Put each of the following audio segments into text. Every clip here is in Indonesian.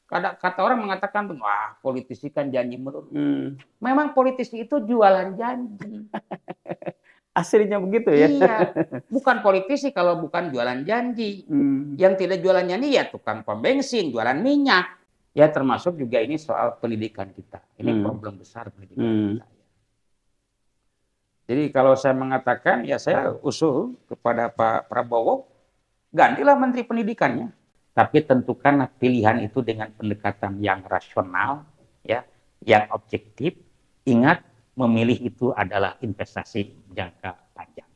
Kata orang mengatakan, wah politisi kan janji melulu. Memang politisi itu jualan janji. Aslinya begitu ya? Iya, bukan politisi kalau bukan jualan janji. Yang tidak jualan janji ya tukang pom bensin, jualan minyak. Ya termasuk juga ini soal pendidikan kita. Ini problem besar pendidikan kita. Jadi kalau saya mengatakan, ya saya usul kepada Pak Prabowo, gantilah Menteri Pendidikannya. Tapi tentukanlah pilihan itu dengan pendekatan yang rasional, ya, yang objektif. Ingat, memilih itu adalah investasi jangka panjang.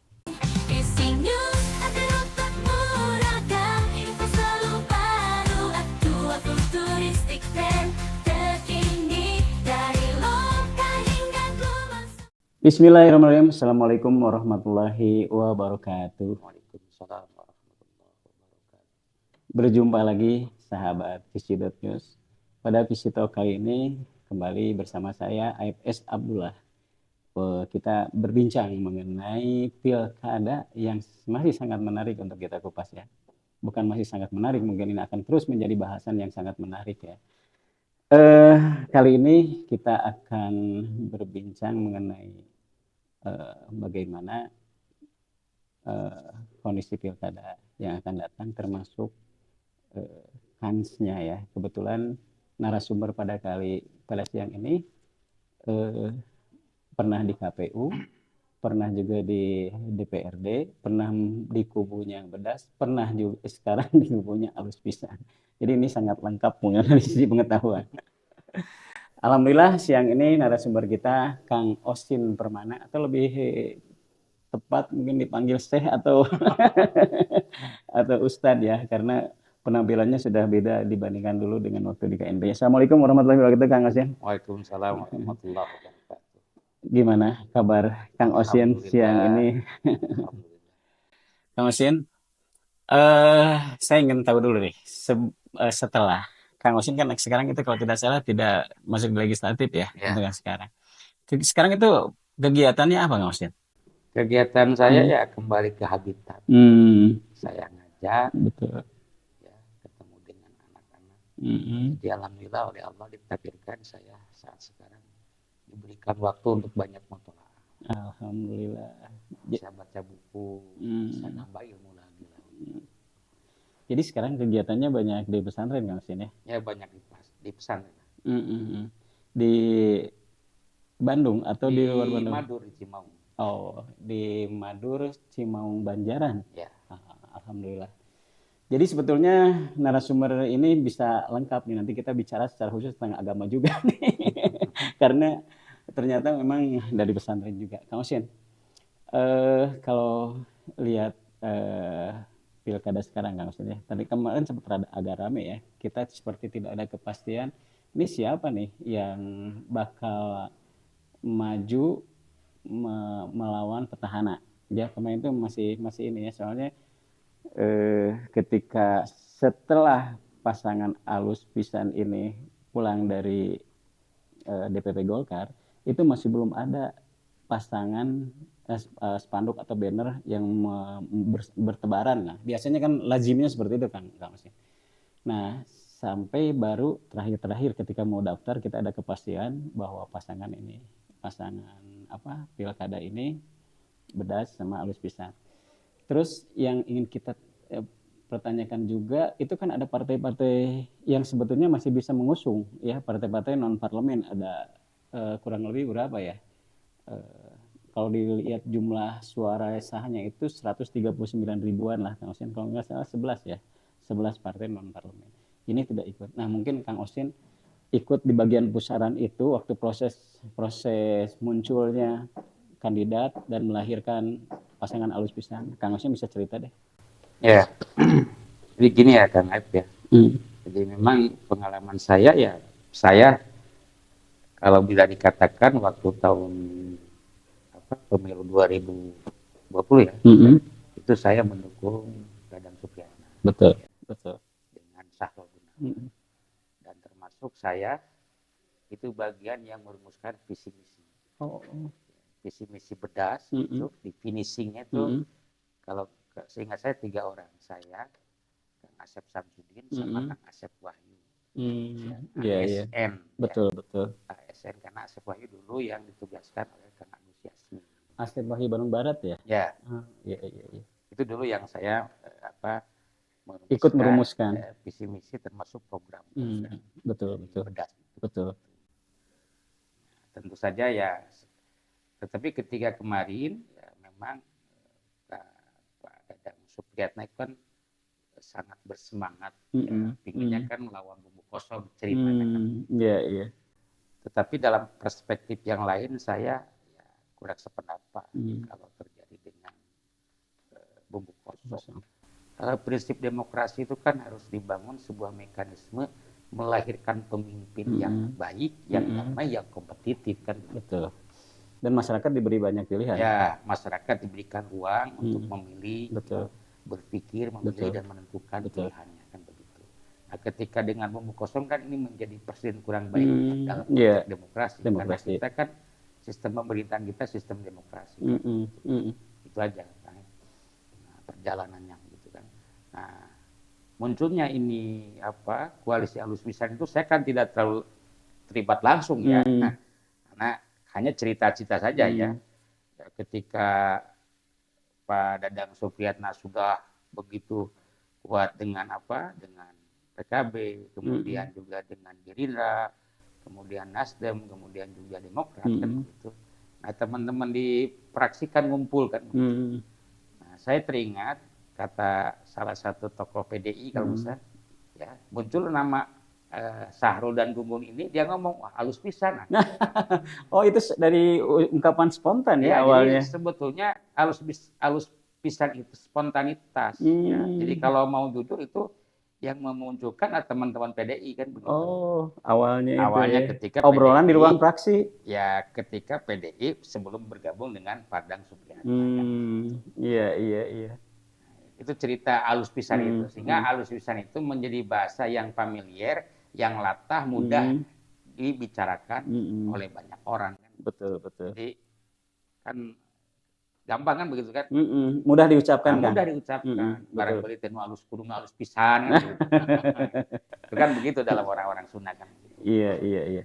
Bismillahirrahmanirrahim. Assalamualaikum warahmatullahi wabarakatuh. Waalaikumsalam warahmatullahi wabarakatuh. Berjumpa lagi sahabat Visi.News. Pada Visi Talk kali ini kembali bersama saya AFS Abdullah. Kita berbincang mengenai pilkada yang masih sangat menarik untuk kita kupas ya. Bukan masih sangat menarik, mungkin ini akan terus menjadi bahasan yang sangat menarik ya. Kali ini kita akan berbincang mengenai bagaimana kondisi pilkada yang akan datang, termasuk kansnya ya. Kebetulan narasumber pada siang ini pernah di KPU, pernah juga di DPRD, pernah di kubunya Bedas, pernah juga sekarang di kubunya Alus Pisan. Jadi ini sangat lengkap mengenai sisi pengetahuan. Alhamdulillah siang ini narasumber kita Kang Osin Permana, atau lebih tepat mungkin dipanggil Syekh atau atau Ustadz ya, karena penampilannya sudah beda dibandingkan dulu dengan waktu di KNP. Assalamualaikum warahmatullahi wabarakatuh Kang Osin. Waalaikumsalam warahmatullahi wabarakatuh. Gimana kabar Kang Osin siang ini? Kang Osin, saya ingin tahu dulu nih, setelah Kang Osin kan sekarang itu kalau tidak salah tidak masuk di legislatif ya, untuk yang sekarang. Sekarang itu kegiatannya apa Kang Osin? Kegiatan saya ya kembali ke habitat. Saya ngajak, Betul. ya, ketemu dengan anak-anak. Jadi alhamdulillah oleh Allah ditakdirkan saya saat sekarang diberikan waktu untuk banyak mutolaah. Alhamdulillah. Bisa baca buku, bisa nambah ilmu lagi. Jadi sekarang kegiatannya banyak di pesantren Kang Osin ya? Ya banyak di pesantren. Di Bandung atau di luar Bandung? Di Madur, di Cimaung. Oh, di Madur, Cimaung, Banjaran. Ya. Alhamdulillah. Jadi sebetulnya narasumber ini bisa lengkap nih, nanti kita bicara secara khusus tentang agama juga nih. Karena ternyata memang dari pesantren juga. Kang Osin, kalau lihat pilkada sekarang Kang Osin ya, tadi kemarin sempat agak rame ya, kita seperti tidak ada kepastian ini siapa nih yang bakal maju melawan petahana. Ya kemarin itu masih ini ya, soalnya ketika setelah pasangan Alus Pisan ini pulang dari DPP Golkar, itu masih belum ada pasangan spanduk atau banner yang bertebaran. Nah, biasanya kan lazimnya seperti itu kan, Kang Osin. Nah, sampai baru terakhir ketika mau daftar kita ada kepastian bahwa pasangan pilkada ini Bedas sama Alus Pisan. Terus yang ingin kita pertanyakan juga, itu kan ada partai-partai yang sebetulnya masih bisa mengusung ya, partai-partai non parlemen ada kurang lebih berapa ya? Kalau dilihat jumlah suara sahnya itu 139 ribuan lah Kang Osin, kalau nggak salah 11 ya, 11 partai non parlemen. Ini tidak ikut. Nah mungkin Kang Osin ikut di bagian pusaran itu waktu proses munculnya kandidat dan melahirkan pasangan Alus Pisan. Kang Osin bisa cerita deh. Ya, jadi gini ya Kang Aib ya. Jadi memang pengalaman saya ya, saya kalau bila dikatakan waktu tahun pemilu 2020 ya, itu saya mendukung Dadang Supriyatna. Betul. Dengan Sahrul Gunawan. Dan termasuk saya itu bagian yang merumuskan visi misi. Visi misi Bedas itu di finishingnya tuh kalau seingat saya 3 orang, saya, Kang Asep Samsudin sama Kang Asep Wahyu. Iya, iya. ASN, ya, Betul, betul. ASN karena Asep Wahyu dulu yang ditugaskan oleh Kang Agus Yasmi. Asep Wahyu Bandung Barat ya? Ya, Iya, iya, iya. itu dulu yang saya Ikut merumuskan merumuskan. visi misi termasuk program Betul, di betul, Bedas. betul. Tentu saja ya, tetapi ketika kemarin ya memang Pak Dadang Supriyatna itu kan sangat bersemangat, ya, pinginnya kan melawan bumbu kosong ceritanya kan. Iya, iya. Tetapi dalam perspektif yang lain saya ya, kurang sependapat kalau terjadi dengan bumbu kosong. Prinsip demokrasi itu kan harus dibangun sebuah mekanisme melahirkan pemimpin yang baik, yang damai, yang kompetitif kan. Betul. Dan masyarakat diberi banyak pilihan. Ya, masyarakat diberikan ruang untuk memilih, Betul. berpikir, memilih dan menentukan pilihannya kan begitu. Nah, ketika dengan bumbu kosong kan ini menjadi presiden kurang baik dalam konteks demokrasi. Karena kita kan sistem pemerintahan kita sistem demokrasi. Itu aja kan. Nah, perjalanannya gitu kan. Nah, munculnya ini koalisi alus pisan itu saya kan tidak terlalu terlibat langsung ya. Karena hanya cerita-cerita saja ya. Ketika Pak Dadang Supriyatna sudah begitu kuat dengan dengan PKB, kemudian juga dengan Gerindra, kemudian Nasdem, kemudian juga Demokrat kan begitu. Nah, teman-teman di fraksi kan ngumpul kan. Nah, saya teringat kata salah satu tokoh PDI kalau bisa ya, muncul nama Sahrul dan Gunggun ini, dia ngomong, wah halus pisan. Oh, itu dari ungkapan spontan ya awalnya. Jadi sebetulnya halus pisan itu spontanitas. Ya. Jadi kalau mau jujur itu yang memunculkan teman-teman PDI kan begitu. Oh, awalnya itu ya. Ketika obrolan PDI, di ruang fraksi. Ya, ketika PDI sebelum bergabung dengan Padang Supriyatna. Iya, iya, iya. Itu cerita halus pisan itu. Sehingga halus pisan itu menjadi bahasa yang familiar, yang latah, mudah dibicarakan oleh banyak orang kan. Betul, betul. Jadi kan gampang kan begitu kan? Mudah diucapkan kan? Mudah diucapkan. Barangkali tenu halus kudu halus pisan kan gitu. Itu kan begitu dalam orang-orang Sunda kan. Iya, iya, iya.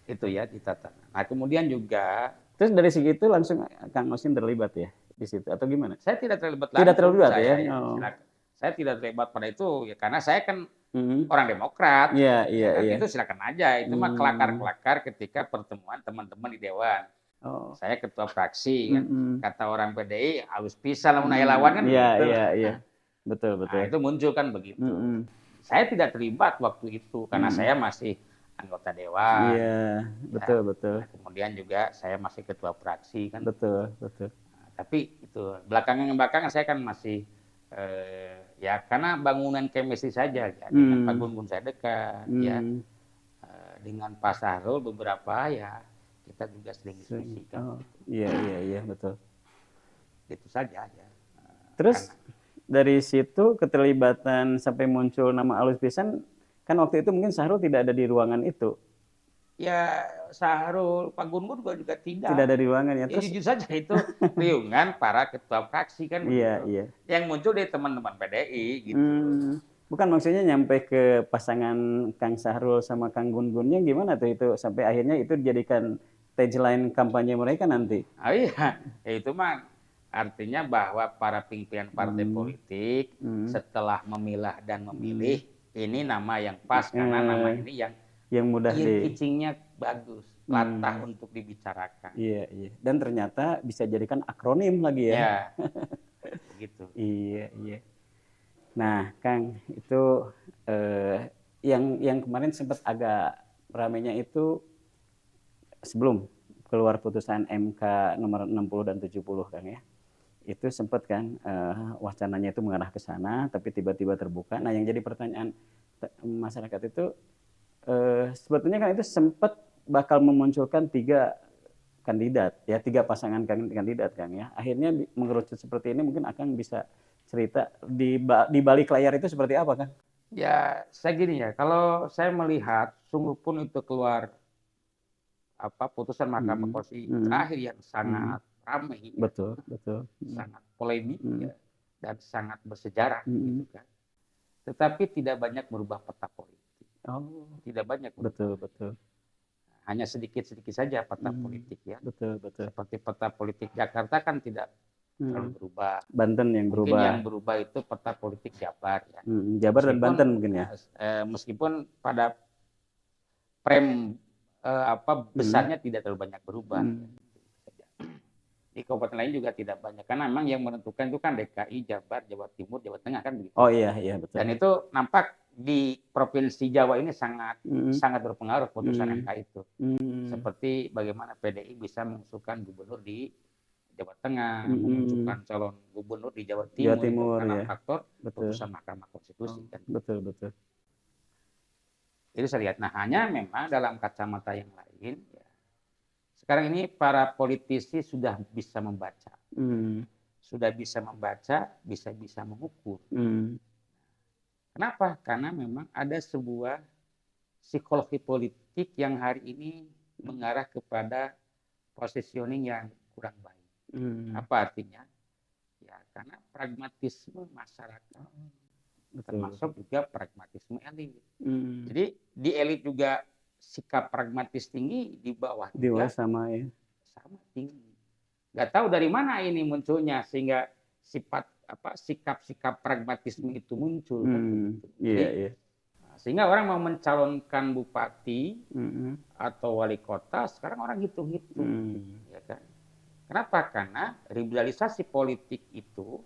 Itu ya ditata. Nah, kemudian juga terus dari segi itu langsung Kang Osin terlibat ya di situ atau gimana? Saya tidak terlibat langsung. Tidak terlibat ya? Saya tidak terlibat pada itu ya karena saya kan orang Demokrat. Iya, iya, iya. Itu silakan aja. Itu mah kelakar-kelakar ketika pertemuan teman-teman di Dewan. Saya ketua fraksi kan. Kata orang PDI halus pisan lamun aya lawan kan. Iya, iya, iya. Betul, betul. Nah, itu muncul kan begitu. Saya tidak terlibat waktu itu karena saya masih anggota Dewan. Iya, betul, betul. Nah, kemudian juga saya masih ketua fraksi kan. Betul, betul. Nah, tapi itu belakangan saya kan masih ya karena bangunan chemistry saja ya. Dengan Pak Gun saya dekat ya. Dengan Pak Sahrul beberapa ya kita juga sering diskusikan. Iya, iya, iya, betul. Itu saja ya. Terus dari situ keterlibatan sampai muncul nama alus pisan kan waktu itu mungkin Sahrul tidak ada di ruangan itu. Ya Sahrul, Pak Gun juga tidak. Tidak ada di ruangan ya. Terus jujur saja itu riungan para ketua fraksi kan. Iya, iya. Yang muncul dari teman-teman PDI gitu. Bukan maksudnya nyampe ke pasangan Kang Sahrul sama Kang Gun-Gunnya gimana tuh itu sampai akhirnya itu dijadikan tagline kampanye mereka nanti. Oh iya, ya itu mah artinya bahwa para pimpinan partai politik setelah memilah dan memilih ini nama yang pas karena nama ini yang mudah pitching-nya bagus, latah untuk dibicarakan. Iya, iya. Dan ternyata bisa jadikan akronim lagi ya. Iya. Begitu. Iya, iya. Nah, Kang, itu yang kemarin sempat agak ramainya itu sebelum keluar putusan MK nomor 60 dan 70 Kang ya. Itu sempat kan wacananya itu mengarah ke sana tapi tiba-tiba terbuka. Nah, yang jadi pertanyaan masyarakat itu sebetulnya kan itu sempat bakal memunculkan 3 kandidat ya, 3 pasangan kandidat Kang ya. Akhirnya mengerucut seperti ini mungkin akan bisa cerita di balik layar itu seperti apa Kang? Ya, saya gini ya, kalau saya melihat sungguh pun itu keluar putusan Mahkamah Konstitusi terakhir yang sangat ramai, betul, betul, sangat polemik ya, dan sangat bersejarah gitu kan. Tetapi tidak banyak merubah peta politik. Oh, Tidak banyak berubah. betul, betul. Hanya sedikit-sedikit saja peta politik ya. Betul, betul. Seperti peta politik Jakarta kan tidak terlalu berubah. Banten yang Mungkin berubah. yang berubah itu peta politik Jabar ya. Jabar dan Meskipun, Banten mungkin ya. Meskipun pada frame besarnya tidak terlalu banyak berubah. Di kabupaten lain juga tidak banyak, karena memang yang menentukan itu kan DKI, Jabar, Jawa Timur, Jawa Tengah kan begitu. Oh iya, iya betul. Dan itu nampak di provinsi Jawa ini sangat berpengaruh putusan MK itu. Seperti bagaimana PDI bisa mengusulkan gubernur di Jawa Tengah, mengusulkan calon gubernur di Jawa Timur karena faktor putusan Mahkamah Konstitusi kan. Betul, betul. Itu saya lihat. Nah, hanya memang dalam kacamata yang lain, ya, sekarang ini para politisi sudah bisa membaca. Sudah bisa membaca, bisa mengukur. Kenapa? Karena memang ada sebuah psikologi politik yang hari ini mengarah kepada positioning yang kurang baik. Apa artinya? Ya, karena pragmatisme masyarakat, termasuk juga pragmatisme elit. Jadi di elit juga sikap pragmatis tinggi, di bawah juga sama tinggi. Nggak tahu dari mana ini munculnya sehingga sikap-sikap pragmatisme itu muncul. Iya. Sehingga orang mau mencalonkan bupati atau wali kota, sekarang orang hitung-hitung. Ya kan? Kenapa? Karena liberalisasi politik itu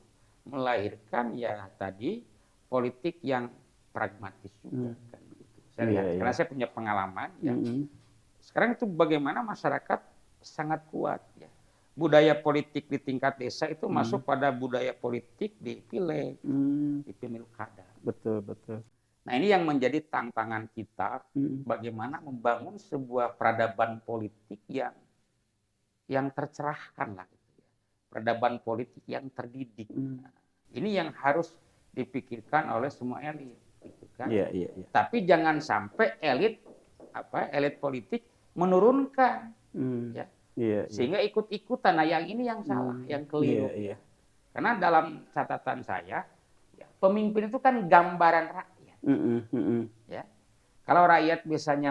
melahirkan ya tadi politik yang pragmatis juga. Kan, begitu. Saya lihat, karena saya punya pengalaman. Ya. Sekarang itu bagaimana masyarakat sangat kuat. Ya. Budaya politik di tingkat desa itu masuk pada budaya politik di pileg, di pemilu kada. Betul, betul. Nah ini yang menjadi tantangan kita, bagaimana membangun sebuah peradaban politik yang tercerahkan lah, gitu ya. Peradaban politik yang terdidik. Nah, ini yang harus dipikirkan oleh semua elit, gitu kan. Iya. Tapi jangan sampai elit politik menurunkan, ya. Sehingga ikut-ikutan. Nah yang ini yang salah, yang keliru. Iya. Karena dalam catatan saya, ya, pemimpin itu kan gambaran rakyat. Ya. Kalau rakyat biasanya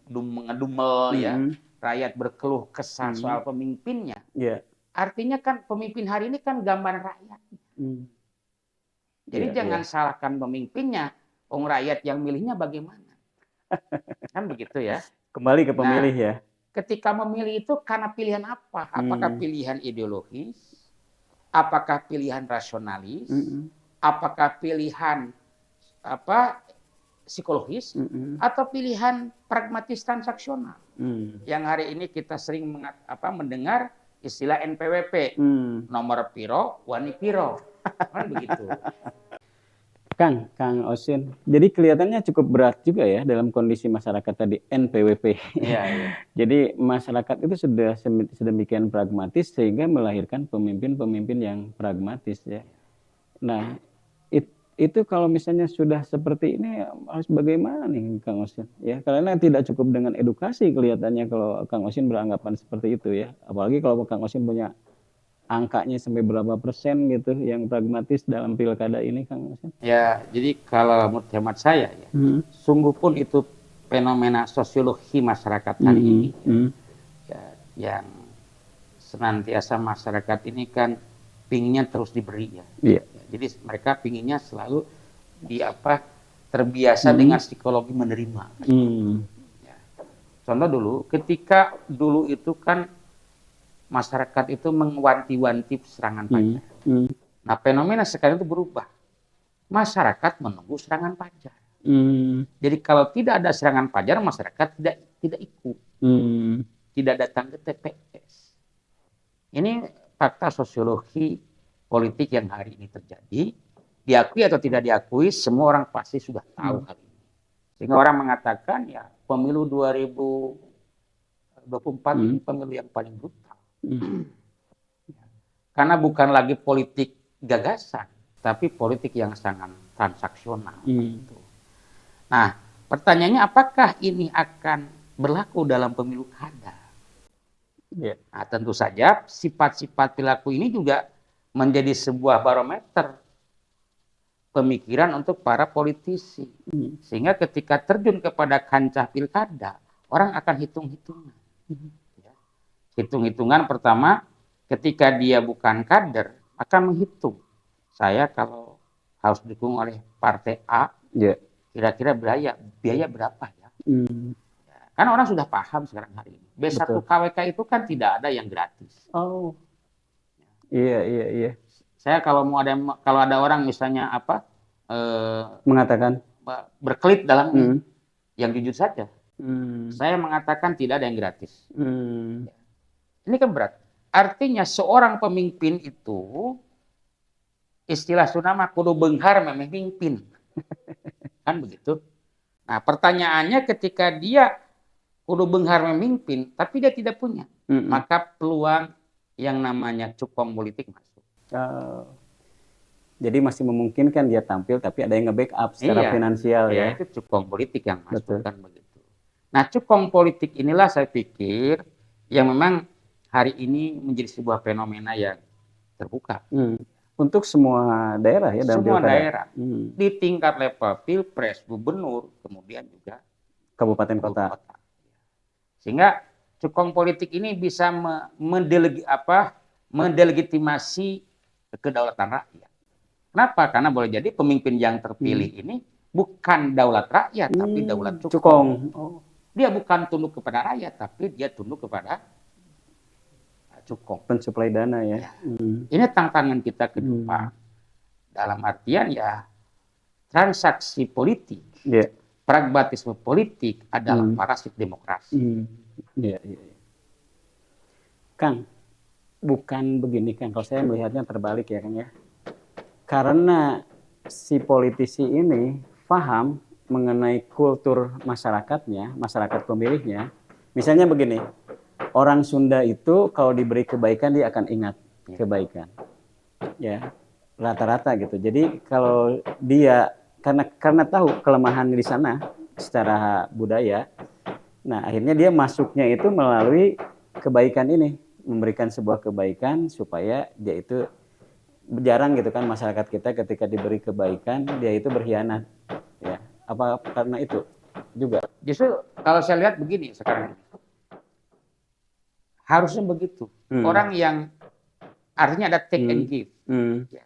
ngedumel, ya, rakyat berkeluh kesah soal pemimpinnya, artinya kan pemimpin hari ini kan gambaran rakyat. Jadi jangan salahkan pemimpinnya, rakyat yang milihnya bagaimana? Kan begitu ya. Kembali ke pemilih ya. Ketika memilih itu karena pilihan apa? Apakah pilihan ideologis? Apakah pilihan rasionalis? Apakah pilihan psikologis? Atau pilihan pragmatis transaksional? Yang hari ini kita sering mendengar istilah NPWP, nomor piro, wani piro, kan begitu. Kang Osin, jadi kelihatannya cukup berat juga ya dalam kondisi masyarakat tadi NPWP. Iya. Jadi masyarakat itu sudah sedemikian pragmatis sehingga melahirkan pemimpin-pemimpin yang pragmatis ya. Nah, itu kalau misalnya sudah seperti ini harus bagaimana nih Kang Osin? Ya, karena tidak cukup dengan edukasi kelihatannya kalau Kang Osin beranggapan seperti itu ya. Apalagi kalau Kang Osin punya angkanya sampai berapa persen gitu yang pragmatis dalam pilkada ini Kang Osin? Ya, jadi kalau menurut hemat saya ya, sungguh pun itu fenomena sosiologi masyarakat hari ini ya, yang senantiasa masyarakat ini kan pinginnya terus diberi ya. Jadi mereka pinginnya selalu terbiasa dengan psikologi menerima. Ya. Contoh dulu, ketika dulu itu kan masyarakat itu mengwanti-wanti serangan pajar. Nah, fenomena sekarang itu berubah. Masyarakat menunggu serangan pajar. Jadi kalau tidak ada serangan pajar, masyarakat tidak ikut. Tidak datang ke TPS. Ini fakta sosiologi politik yang hari ini terjadi. Diakui atau tidak diakui, semua orang pasti sudah tahu hal ini. Sehingga orang mengatakan ya pemilu 2024 ini pemilu yang paling brutal. Karena bukan lagi politik gagasan, tapi politik yang sangat transaksional. Nah, pertanyaannya apakah ini akan berlaku dalam pemilu kada? Nah, tentu saja sifat-sifat perilaku ini juga menjadi sebuah barometer pemikiran untuk para politisi. Sehingga ketika terjun kepada kancah pilkada, orang akan hitung-hitungan. Ya. Hitung-hitungan pertama, ketika dia bukan kader, akan menghitung. Saya kalau harus didukung oleh partai A, kira-kira biaya berapa ya? Kan orang sudah paham sekarang hari ini. B1 Betul. KWK itu kan tidak ada yang gratis. Oh. Iya. Saya kalau ada orang misalnya Mengatakan berkelit dalam ini, yang jujur saja. Saya mengatakan tidak ada yang gratis. Ini kan berat. Artinya seorang pemimpin itu istilah Sunda kudu beunghar memimpin. Kan begitu. Nah, pertanyaannya ketika dia kudu beunghar memimpin tapi dia tidak punya, maka peluang yang namanya cukong politik masuk. Jadi masih memungkinkan dia tampil tapi ada yang nge-backup secara finansial ya. Itu cukong politik yang masuk. Betul. Kan begitu. Nah, cukong politik inilah saya pikir yang memang hari ini menjadi sebuah fenomena yang terbuka. Untuk semua daerah ya dalam semua pilkada. Daerah. Di tingkat level pilpres, gubernur, kemudian juga kabupaten kota. Sehingga cukong politik ini bisa mendelegitimasi kedaulatan rakyat. Kenapa? Karena boleh jadi pemimpin yang terpilih ini bukan daulat rakyat, tapi daulat cukong. Dia bukan tunduk kepada rakyat, tapi dia tunduk kepada cukong. Pensuplai dana ya. Ini tantangan kita ke depan. Dalam artian ya transaksi politik, pragmatisme politik adalah parasit demokrasi. Kang, bukan begini Kang. Kalau saya melihatnya terbalik ya Kang ya. Karena si politisi ini paham mengenai kultur masyarakatnya, masyarakat pemilihnya. Misalnya begini, orang Sunda itu kalau diberi kebaikan dia akan ingat kebaikan. Ya, rata-rata gitu. Jadi kalau dia karena tahu kelemahan di sana secara budaya, nah akhirnya dia masuknya itu melalui kebaikan ini, memberikan sebuah kebaikan supaya dia itu jarang gitu kan masyarakat kita ketika diberi kebaikan dia itu berkhianat. Ya, apa karena itu juga? Justru kalau saya lihat begini sekarang. Harusnya begitu. Orang yang artinya ada take and give. Ya.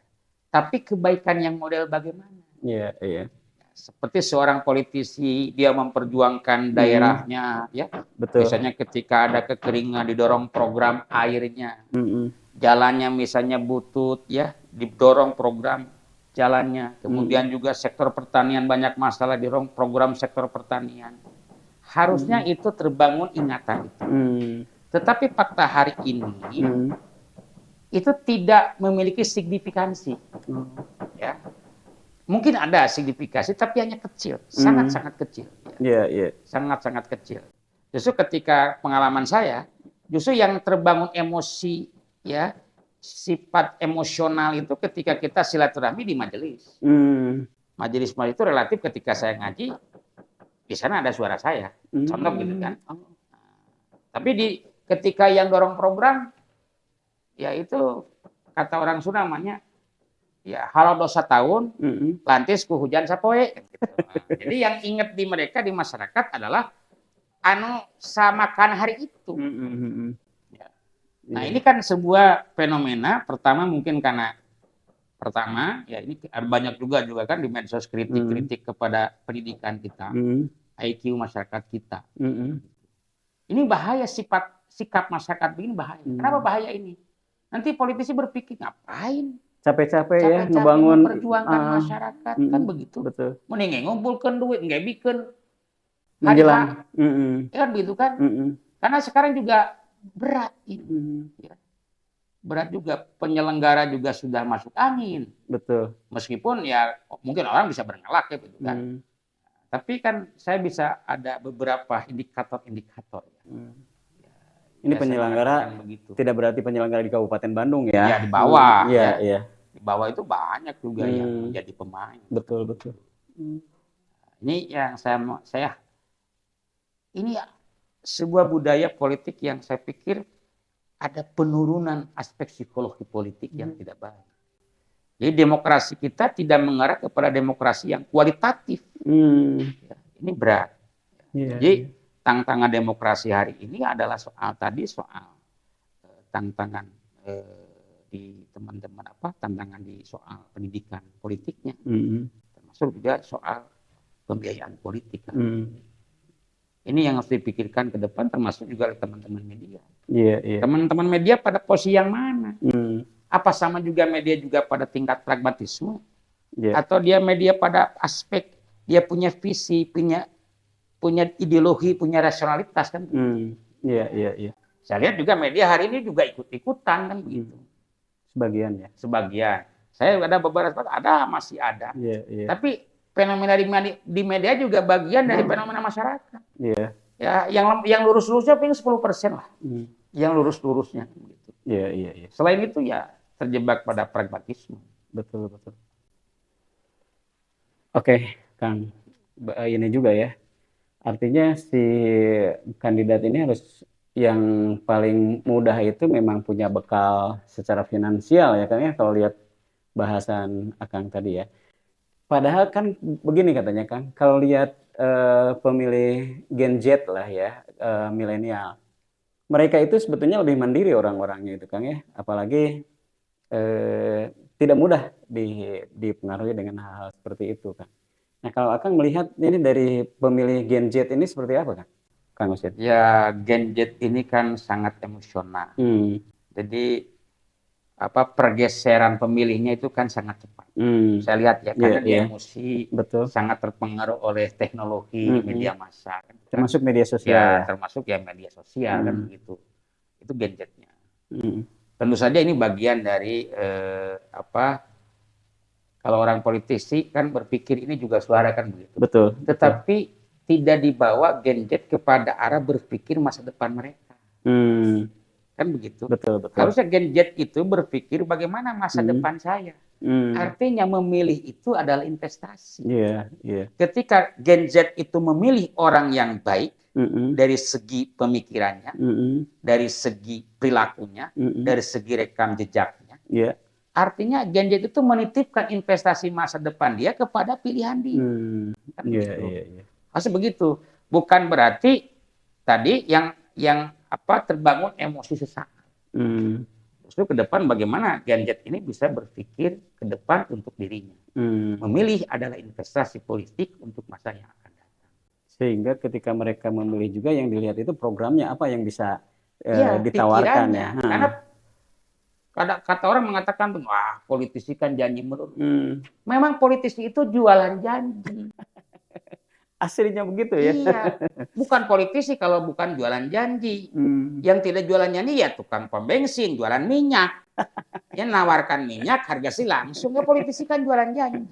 Tapi kebaikan yang model bagaimana? Iya. Seperti seorang politisi dia memperjuangkan daerahnya, ya. Betul. Misalnya ketika ada kekeringan didorong program airnya, jalannya misalnya butut, ya, didorong program jalannya. Kemudian juga sektor pertanian banyak masalah, didorong program sektor pertanian. Harusnya itu terbangun ingatan itu. Tetapi fakta hari ini itu tidak memiliki signifikansi. Ya. Mungkin ada signifikasi, tapi hanya kecil, sangat-sangat kecil. Sangat-sangat kecil. Justru ketika pengalaman saya, justru yang terbangun emosi, ya, sifat emosional itu ketika kita silaturahmi di majelis. Majelis itu relatif ketika saya ngaji, di sana ada suara saya, contoh gitu kan. Tapi ketika yang dorong program, ya itu kata orang Sunda namanya, ya halau dosa tahun, lantis ku hujan sapoe. Gitu. Jadi yang ingat di mereka di masyarakat adalah samakan hari itu. Ya. Nah ini kan sebuah fenomena. Pertama mungkin karena ya ini banyak juga kan di medsos kritik kepada pendidikan kita, IQ masyarakat kita. Ini bahaya sikap masyarakat begini bahaya. Kenapa bahaya ini? Nanti politisi berpikir ngapain? Capek-capek ya ngebangun memperjuangkan masyarakat kan begitu. Betul. Mending ngumpulkan duit nggak bikin menjelang. Kan begitu kan? Karena sekarang juga berat ini. Ya. Berat juga, penyelenggara juga sudah masuk angin. Betul. Meskipun ya mungkin orang bisa berngelak ya begitu kan. Tapi kan saya bisa ada beberapa indikator-indikator. Ini penyelenggara tidak berarti penyelenggara di Kabupaten Bandung ya. Ya di bawah. Iya. Di bawah itu banyak juga yang menjadi pemain. Betul. Ini yang saya ini sebuah budaya politik yang saya pikir ada penurunan aspek psikologi politik yang tidak baik. Jadi demokrasi kita tidak mengarah kepada demokrasi yang kualitatif. Ya, ini berat. Jadi tantangan demokrasi hari ini adalah soal tantangan di teman-teman tantangan di soal pendidikan politiknya, termasuk juga soal pembiayaan politik. Ini yang harus dipikirkan ke depan, termasuk juga oleh teman-teman media. Teman-teman media pada posisi yang mana? Apa sama juga media juga pada tingkat pragmatisme? Atau dia media pada aspek dia punya visi, punya ideologi, punya rasionalitas kan? Saya lihat juga media hari ini juga ikut-ikutan kan begitu. Sebagian ya. Sebagian. Saya ada beberapa masih ada. Tapi fenomena di media juga bagian dari fenomena masyarakat. Ya, yang lurus-lurusnya paling 10% lah. Yang lurus-lurusnya gitu. Selain itu ya terjebak pada pragmatisme. Betul. Oke, Kang. Ini juga ya. Artinya si kandidat ini harus yang paling mudah itu memang punya bekal secara finansial ya Kang ya, kalau lihat bahasan Akang tadi ya. Padahal kan begini katanya Kang, kalau lihat pemilih Gen Z lah ya, milenial, mereka itu sebetulnya lebih mandiri orang-orangnya itu Kang ya, apalagi tidak mudah dipengaruhi dengan hal-hal seperti itu Kang. Nah kalau Akang melihat ini dari pemilih Gen Z ini seperti apa Kang Usid? Ya Gen Z ini kan sangat emosional. Jadi pergeseran pemilihnya itu kan sangat cepat. Saya lihat ya karena dia emosi, sangat terpengaruh oleh teknologi media massa. Termasuk media sosial. Termasuk ya media sosial kan begitu. Itu Gen Z-nya. Tentu saja ini bagian dari kalau orang politisi kan berpikir ini juga suara kan begitu. Tetapi tidak dibawa Gen Z kepada arah berpikir masa depan mereka. Kan begitu. Harusnya Gen Z itu berpikir bagaimana masa depan saya. Artinya memilih itu adalah investasi. Ketika Gen Z itu memilih orang yang baik dari segi pemikirannya, dari segi perilakunya, dari segi rekam jejaknya, artinya Gen Z itu menitipkan investasi masa depan dia kepada pilihan dia. Kan Harus begitu. Bukan berarti tadi yang terbangun emosi sesaat. Justru ke depan bagaimana Gen Z ini bisa berpikir ke depan untuk dirinya. Memilih adalah investasi politik untuk masa yang akan datang. Sehingga ketika mereka memilih juga yang dilihat itu programnya apa yang bisa ditawarkan ya. Karena kata orang mengatakan, wah politisi kan janji melulu. Memang politisi itu jualan janji. Aslinya begitu ya. Iya, bukan politisi kalau bukan jualan janji. Yang tidak jualan janji ya tukang pom bensin, jualan minyak. Ya nawarkan minyak, harga sih langsung. Ya politisi kan jualan janji.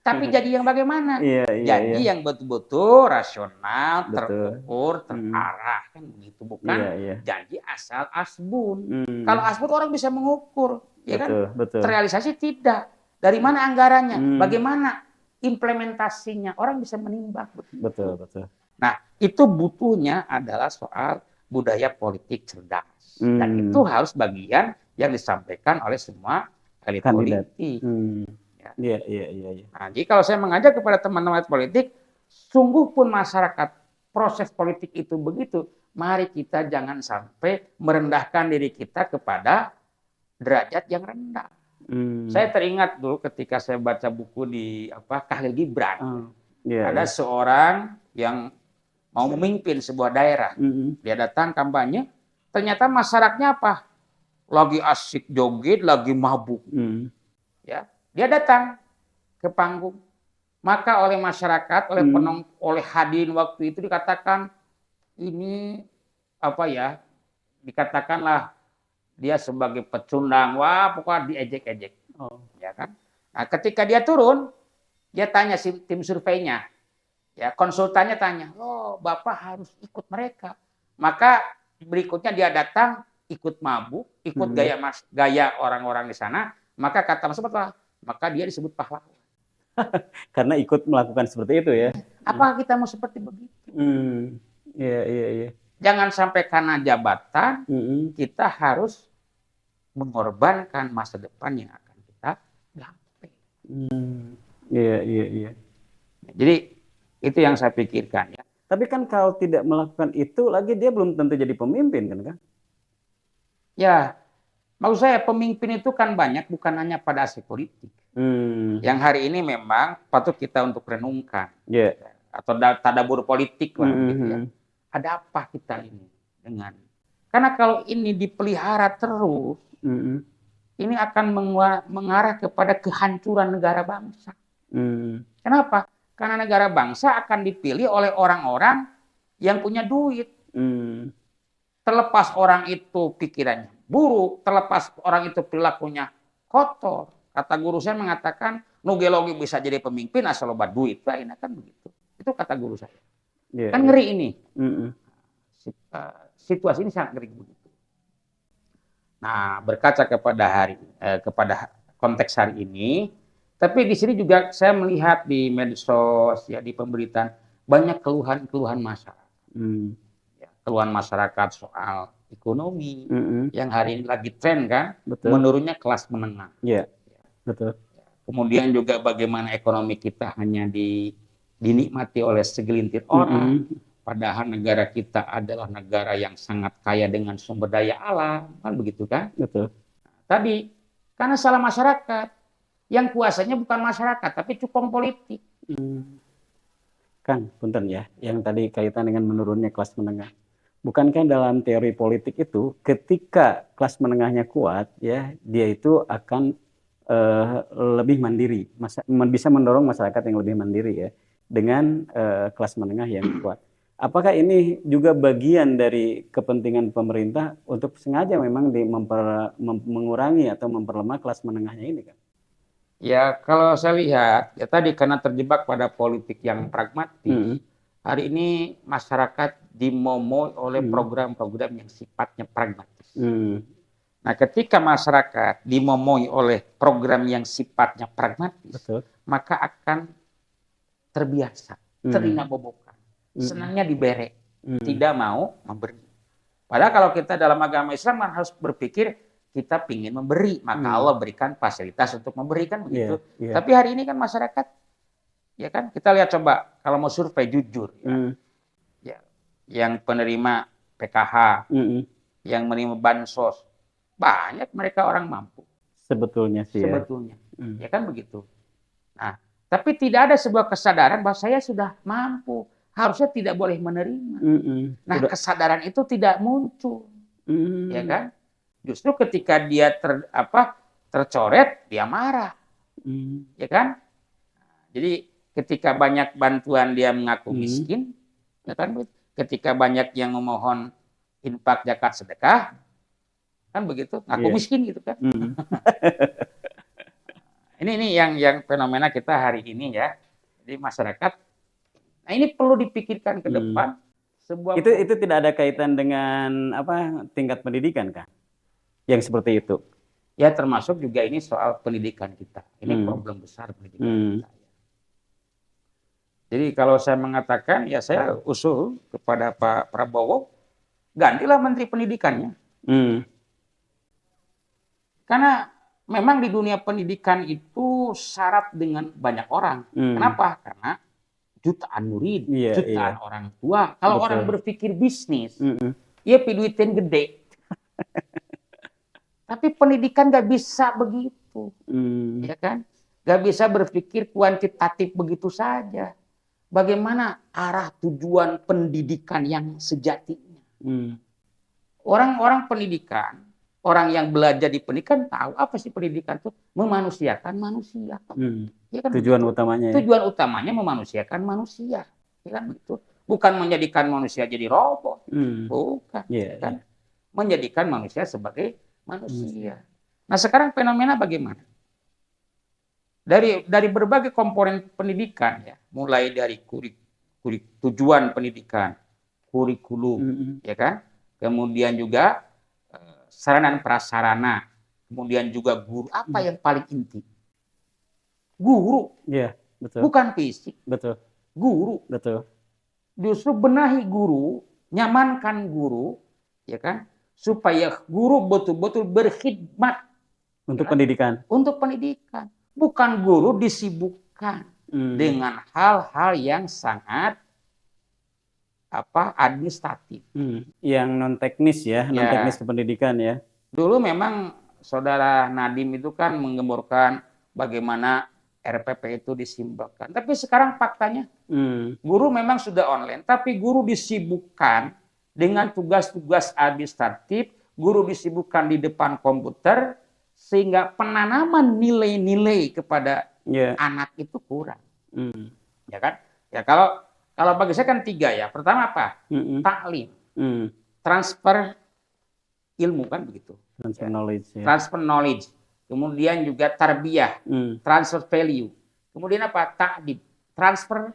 Tapi janji yang bagaimana? Janji yang betul-betul rasional, terukur, terarah. Kan begitu, bukan janji asal asbun. Kalau asbun orang bisa mengukur. Ya kan? Terrealisasi tidak. Dari mana anggarannya? Bagaimana implementasinya, orang bisa menimbang. Betul. Nah, itu butuhnya adalah soal budaya politik cerdas. Dan itu harus bagian yang disampaikan oleh semua elit politik. Iya. Nah, jadi kalau saya mengajak kepada teman-teman politik, sungguh pun masyarakat proses politik itu begitu, mari kita jangan sampai merendahkan diri kita kepada derajat yang rendah. Saya teringat dulu ketika saya baca buku di Khalil Gibran. Ada seorang yang mau memimpin sebuah daerah. Dia datang kampanye, ternyata masyarakatnya apa? Lagi asik joget, lagi mabuk. Ya, dia datang ke panggung. Maka oleh masyarakat, oleh hadirin waktu itu dikatakan ini dikatakanlah dia sebagai pecundang, wah pokoknya diejek-ejek. Ya kan? Nah, ketika dia turun, dia tanya si tim surveinya, ya konsultannya tanya, Bapak harus ikut mereka. Maka berikutnya dia datang, ikut mabuk, ikut gaya orang-orang di sana, maka kata Mas apa? Maka dia disebut pahlawan. Karena ikut melakukan seperti itu ya. Apakah kita mau seperti begitu? Iya. Jangan sampai karena jabatan kita harus mengorbankan masa depan yang akan kita dapat. Iya, iya, iya. Jadi itu yang saya pikirkan ya. Tapi kan kalau tidak melakukan itu lagi dia belum tentu jadi pemimpin kan? Ya, maksud saya pemimpin itu kan banyak, bukan hanya pada aspek politik. Yang hari ini memang patut kita untuk renungkan. Ya. Atau tadabur politik lah gitu ya. Ada apa kita ini dengan? Karena kalau ini dipelihara terus, ini akan mengarah kepada kehancuran negara bangsa. Kenapa? Karena negara bangsa akan dipilih oleh orang-orang yang punya duit. Terlepas orang itu pikirannya buruk, terlepas orang itu perilakunya kotor. Kata guru saya mengatakan, nugelogi bisa jadi pemimpin asal loba duit. Nah, ini kan begitu. Itu kata guru saya. Kan ngeri ini. Situasi ini sangat ngeri begitu. Nah, berkaca kepada konteks hari ini, tapi di sini juga saya melihat di medsos, ya di pemberitaan banyak keluhan-keluhan masyarakat. Ya, keluhan masyarakat soal ekonomi yang hari ini lagi tren kan, menurunnya kelas menengah. Iya, betul. Kemudian juga bagaimana ekonomi kita hanya dinikmati oleh segelintir orang. Padahal negara kita adalah negara yang sangat kaya dengan sumber daya alam, kan begitu kan? Betul. Tadi karena salah masyarakat, yang kuasanya bukan masyarakat, tapi cupong politik. Kang, punten ya, yang tadi kaitan dengan menurunnya kelas menengah. Bukankah dalam teori politik itu, ketika kelas menengahnya kuat, ya dia itu akan lebih mandiri, bisa mendorong masyarakat yang lebih mandiri ya, dengan kelas menengah yang kuat. Apakah ini juga bagian dari kepentingan pemerintah untuk sengaja memang mengurangi atau memperlemah kelas menengahnya ini kan? Ya, kalau saya lihat, ya tadi karena terjebak pada politik yang pragmatis, hari ini masyarakat dimomoi oleh program-program yang sifatnya pragmatis. Nah, ketika masyarakat dimomoi oleh program yang sifatnya pragmatis, maka akan terbiasa, telinga bobokan. Senangnya diberi, tidak mau memberi. Padahal kalau kita dalam agama Islam harus berpikir kita ingin memberi, maka Allah berikan fasilitas untuk memberikan begitu. Tapi hari ini kan masyarakat, ya kan kita lihat coba kalau mau survei jujur, ya, yang penerima PKH, yang menerima bansos, banyak mereka orang mampu. Sebetulnya sih. Sebetulnya, ya kan begitu. Nah, tapi tidak ada sebuah kesadaran bahwa saya sudah mampu. Harusnya tidak boleh menerima. Nah, kesadaran itu tidak muncul, ya kan? Justru ketika dia tercoret, dia marah, ya kan? Jadi ketika banyak bantuan dia mengaku miskin, ya kan? Ketika banyak yang memohon infak, zakat, sedekah, kan begitu, ngaku miskin gitu kan? Ini yang fenomena kita hari ini ya. Jadi masyarakat. Nah, ini perlu dipikirkan ke depan. Itu tidak ada kaitan dengan tingkat pendidikan kah? Yang seperti itu. Ya, termasuk juga ini soal pendidikan kita. Ini problem besar pendidikan kita. Jadi kalau saya mengatakan, ya saya usul kepada Pak Prabowo, gantilah Menteri Pendidikannya. Karena memang di dunia pendidikan itu syarat dengan banyak orang. Kenapa? Karena jutaan murid, jutaan orang tua. Kalau orang berpikir bisnis, ya duitin gede. Tapi pendidikan nggak bisa begitu, ya kan? Nggak bisa berpikir kuantitatif begitu saja. Bagaimana arah tujuan pendidikan yang sejatinya? Orang-orang pendidikan, orang yang belajar di pendidikan tahu apa sih pendidikan itu? Memanusiakan manusia. Ya kan tujuan utamanya. Tujuan utamanya memanusiakan manusia, ya kan begitu. Bukan menjadikan manusia jadi robot, bukan, kan? Menjadikan manusia sebagai manusia. Nah, sekarang fenomena bagaimana? Dari berbagai komponen pendidikan ya, mulai dari tujuan pendidikan, kurikulum, ya kan? Kemudian juga sarana dan prasarana, kemudian juga guru. Apa yang paling inti? Guru. Iya, betul. Bukan fisik. Betul. Guru. Betul. Justru benahi guru, nyamankan guru, ya kan? Supaya guru betul-betul berkhidmat untuk pendidikan. Untuk pendidikan. Bukan guru disibukkan dengan hal-hal yang sangat administratif. Yang non teknis ya, non teknis kependidikan ya. Dulu memang Saudara Nadim itu kan menggemburkan bagaimana RPP itu disimbolkan. Tapi sekarang faktanya guru memang sudah online, tapi guru disibukkan dengan tugas-tugas administratif, guru disibukkan di depan komputer, sehingga penanaman nilai-nilai kepada anak itu kurang. Ya kan? Ya kalau bagi saya kan 3 ya. Pertama apa? Taklim. Transfer ilmu kan begitu. Transfer knowledge. Ya. Transfer knowledge. Kemudian juga tarbiyah, transfer value. Kemudian apa? Ta'dib. Transfer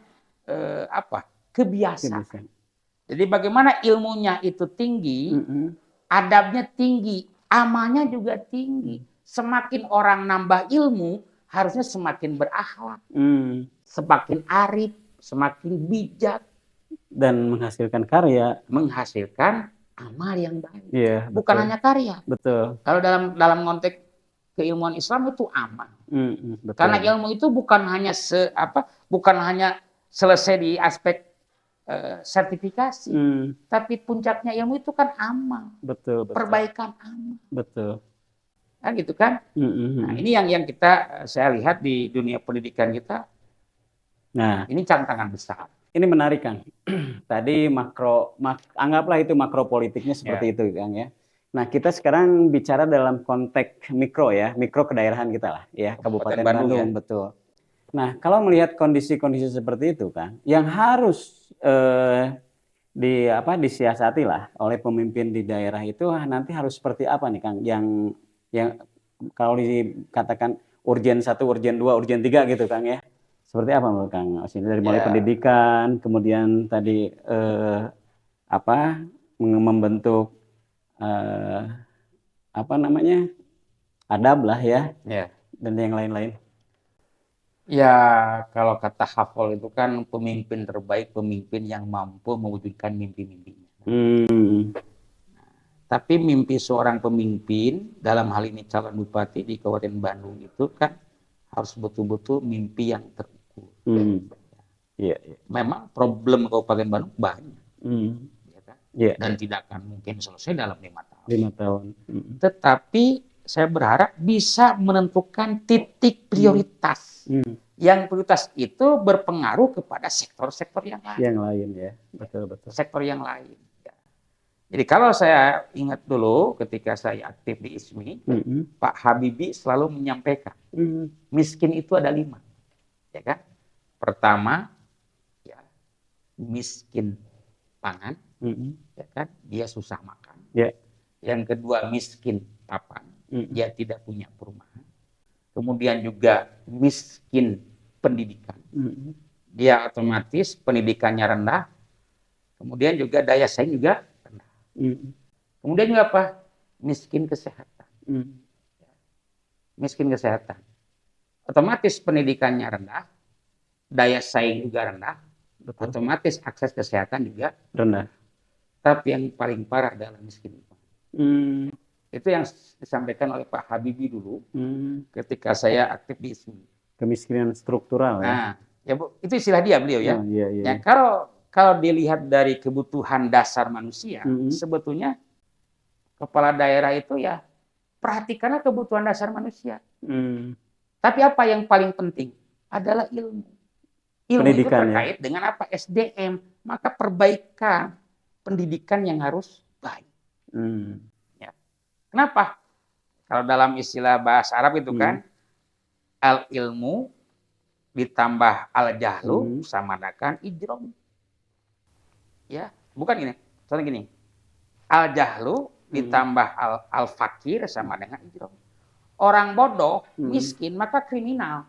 kebiasaan. Jadi bagaimana ilmunya itu tinggi, adabnya tinggi, amalnya juga tinggi. Semakin orang nambah ilmu, harusnya semakin berakhlak, semakin arif, semakin bijak, dan menghasilkan karya, menghasilkan amal yang baik. Yeah, bukan hanya karya. Betul. Kalau dalam konteks keilmuan Islam itu amal. Betul. Karena ilmu itu bukan hanya selesai di aspek sertifikasi, tapi puncaknya ilmu itu kan amal. Betul. Perbaikan amal. Betul. Kan gitu kan? Nah, ini yang saya lihat di dunia pendidikan kita. Nah, ini tantangan besar. Ini menarik, Kang. Tadi anggaplah itu makro politiknya seperti itu, Kang ya. Nah, kita sekarang bicara dalam konteks mikro ya, mikro kedaerahan kita lah, ya, Kabupaten Bandung, ya. Betul. Nah, kalau melihat kondisi-kondisi seperti itu, Kang, yang harus disiasati lah oleh pemimpin di daerah itu nanti harus seperti apa nih, Kang? Yang kalau dikatakan urgen 1, urgen 2, urgen 3 gitu, Kang ya. Seperti apa menurut Kang? Dari mulai pendidikan, kemudian tadi membentuk adab lah ya, dan yang lain-lain. Ya, kalau kata Hafol itu kan pemimpin terbaik, pemimpin yang mampu mewujudkan mimpi-mimpinya. Tapi mimpi seorang pemimpin, dalam hal ini calon bupati di Kabupaten Bandung itu kan harus betul-betul mimpi yang terukur. Memang problem Kabupaten Bandung banyak, ya kan? Dan tidak akan mungkin selesai dalam 5 tahun. 5 tahun. Tetapi saya berharap bisa menentukan titik prioritas. Yang prioritas itu berpengaruh kepada sektor-sektor yang lain. Yang lain ya, betul. Sektor yang lain. Ya. Jadi kalau saya ingat dulu ketika saya aktif di ISMI, Pak Habibie selalu menyampaikan, miskin itu ada 5, ya kan? Pertama, ya, miskin pangan, ya kan? Dia susah makan. Yang kedua, miskin papan, dia tidak punya perumahan. Kemudian juga miskin pendidikan, dia otomatis pendidikannya rendah. Kemudian juga daya saing juga rendah. Kemudian juga apa? Miskin kesehatan. Miskin kesehatan, otomatis pendidikannya rendah, daya saing juga rendah, otomatis akses kesehatan juga rendah. Tapi yang paling parah adalah miskin. Itu yang disampaikan oleh Pak Habibie dulu ketika saya aktif di ISMI. Kemiskinan struktural ya. Nah, ya Bu, itu istilah beliau ya. Ya, kalau dilihat dari kebutuhan dasar manusia, sebetulnya kepala daerah itu ya perhatikanlah kebutuhan dasar manusia. Tapi apa yang paling penting adalah ilmu. Ilmu itu terkait dengan apa? SDM. Maka perbaikan pendidikan yang harus baik. Ya. Kenapa? Kalau dalam istilah bahasa Arab itu kan al-ilmu ditambah al-jahlu sama dengan ijrom. Ya, bukan gini. Soalnya gini. Al-jahlu ditambah al-fakir sama dengan ijrom. Orang bodoh, miskin, maka kriminal.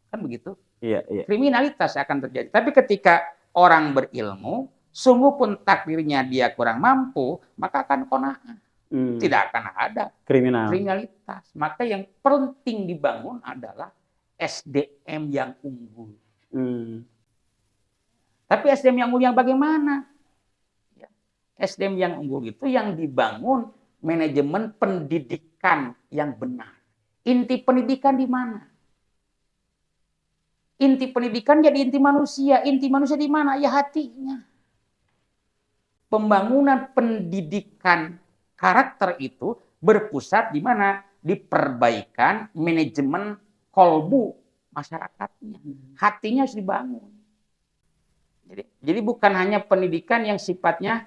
Kan begitu? Iya. Kriminalitas akan terjadi. Tapi ketika orang berilmu, sungguh pun takdirnya dia kurang mampu, maka akan qanaah. Tidak akan ada kriminalitas. Maka yang penting dibangun adalah SDM yang unggul. Tapi SDM yang unggul yang bagaimana? Ya. SDM yang unggul itu yang dibangun manajemen pendidikan yang benar. Inti pendidikan di mana? Inti pendidikan jadi inti manusia. Inti manusia di mana? Ya hatinya. Pembangunan pendidikan karakter itu berpusat di mana? Di perbaikan manajemen kolbu masyarakatnya. Hatinya harus dibangun. Jadi bukan hanya pendidikan yang sifatnya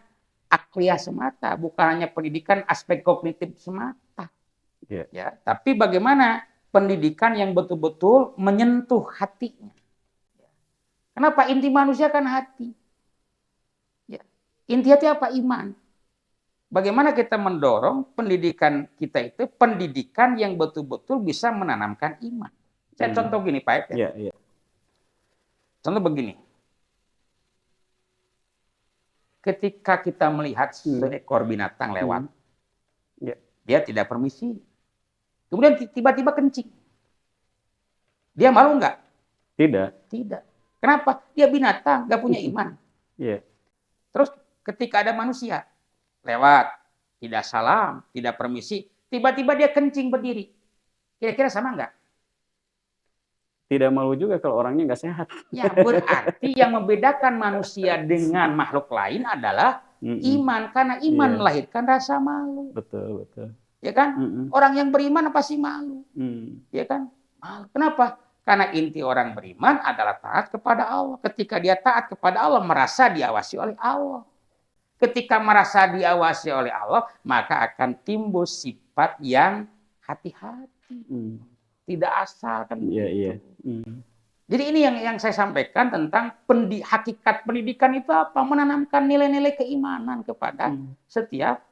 akliyah semata, bukan hanya pendidikan aspek kognitif semata. Yeah. Ya, tapi bagaimana pendidikan yang betul-betul menyentuh hatinya. Kenapa? Inti manusia kan hati. Ya. Inti hati apa? Iman. Bagaimana kita mendorong pendidikan kita itu pendidikan yang betul-betul bisa menanamkan iman. Saya contoh gini Pak ya. Yeah. Contoh begini. Ketika kita melihat seekor binatang lewat, dia tidak permisi. Kemudian tiba-tiba kencing. Dia malu nggak? Tidak. Kenapa? Dia binatang, nggak punya iman. Yeah. Terus ketika ada manusia lewat, tidak salam, tidak permisi, tiba-tiba dia kencing berdiri. Kira-kira sama nggak? Tidak malu juga kalau orangnya nggak sehat. Ya, berarti yang membedakan manusia dengan makhluk lain adalah iman. Karena iman melahirkan rasa malu. Betul. Ya kan? Orang yang beriman pasti malu. Ya kan? Malu. Kenapa? Karena inti orang beriman adalah taat kepada Allah. Ketika dia taat kepada Allah, merasa diawasi oleh Allah. Ketika merasa diawasi oleh Allah, maka akan timbul sifat yang hati-hati. Tidak asal kan. Iya. Jadi ini yang saya sampaikan tentang hakikat pendidikan itu apa? Menanamkan nilai-nilai keimanan kepada setiap